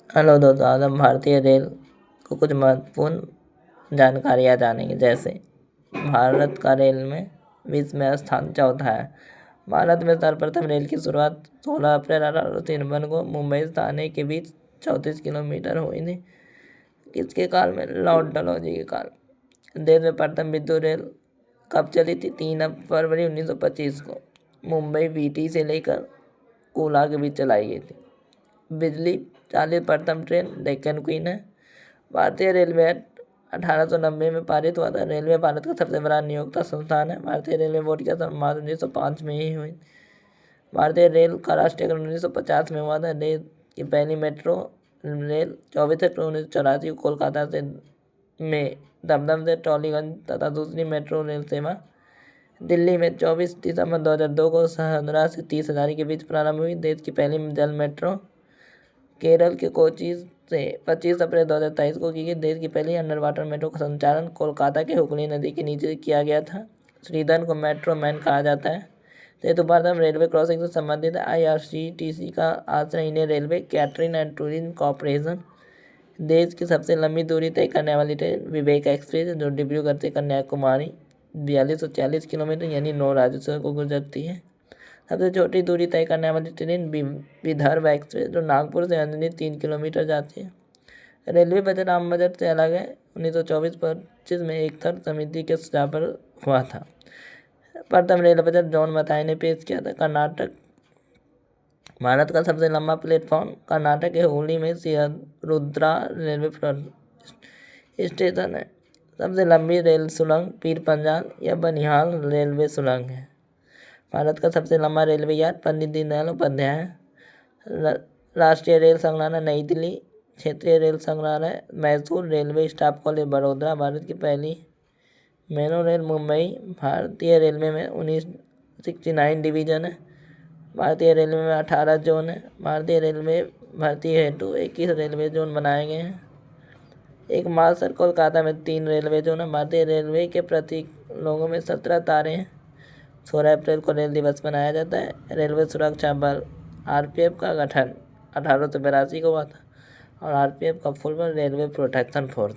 Hello दोस्तों, आज हम भारतीय रेल को कुछ महत्वपूर्ण जानकारियाँ जानेंगे। जैसे भारत का रेल में विश्व में स्थान चौथा है। भारत में सर्वप्रथम रेल की शुरुआत 16 अप्रैल 1853 को मुंबई से ठाणे के बीच 34 किलोमीटर हुई थी। किसके काल में? लॉर्ड डलहौजी के काल। देश में प्रथम विद्युत रेल कब चली थी? 3 फरवरी 1925 को मुंबई वीटी से लेकर कोला के बीच चलाई गई थी। बिजली चालित प्रथम ट्रेन डेक्कन क्वीन है। भारतीय रेलवे एक्ट 1890 में पारित हुआ था। रेलवे भारत का सबसे बड़ा नियोक्ता संस्थान है। भारतीय रेलवे बोर्ड की शुरुआत 1905 में ही हुई। भारतीय रेल का राष्ट्रीयकरण 1950 में हुआ था। देश की पहली मेट्रो रेल 24 अप्रैल 1984 को कोलकाता से में दमदम से टॉलीगंज तथा दूसरी मेट्रो रेल सेवा दिल्ली में 24 दिसंबर 2002 को 15 से 30 हज़ार के बीच प्रारंभ हुई। देश की पहली जल मेट्रो केरल के कोच्चि से 25 अप्रैल 2023 को की गई। देश की पहली अंडर वाटर मेट्रो का संचालन कोलकाता के हुगली नदी के नीचे किया गया था। श्रीधर को मेट्रो मैन कहा जाता है। सेतु प्रथम रेलवे क्रॉसिंग से संबंधित है। IRCTC का आश्रय Indian railway catering and tourism corporation. देश की सबसे लंबी दूरी तय करने वाली ट्रेन विवेक एक्सप्रेस जो डिब्रूगढ़ से कन्याकुमारी 4240 किलोमीटर यानी 9 राज्यों को गुजरती है। सबसे छोटी दूरी तय करने वाली ट्रेन विदर्भ एक्सप्रेस जो नागपुर से अंजनी 3 किलोमीटर जाती है। रेलवे बजट आम बजट से अलग है। 1924-25 में एक थर समिति के सुझाव पर हुआ था। प्रथम रेल बजट जॉन मथाई ने पेश किया था। कर्नाटक भारत का सबसे लंबा प्लेटफॉर्म कर्नाटक के हुगली में सियरुद्रा रेलवे स्टेशन है। सबसे लंबी रेल सुरंग पीर पंजाल या बनिहाल रेलवे सुरंग है। भारत का सबसे लंबा रेलवे यार्ड पंडित दीनदयाल उपाध्याय है। राष्ट्रीय रेल संग्रहालय नई दिल्ली। क्षेत्रीय रेल संग्रहालय Mysore. Railway staff college Baroda. Bharat की पहली मेट्रो रेल मुंबई। भारतीय रेलवे में 1969 डिवीज़न है। भारतीय रेलवे में 18 जोन है। भारतीय रेलवे भर्ती हेतु 21 रेलवे जोन बनाए गए हैं। एक मालसर कोलकाता में 3 रेलवे जोन है। भारतीय रेलवे के प्रतीक लोगों में 17 तारे हैं। 16 अप्रैल को रेल दिवस मनाया जाता है। रेलवे सुरक्षा बल RPF का गठन 1882 को हुआ था और RPF का full form railway protection force.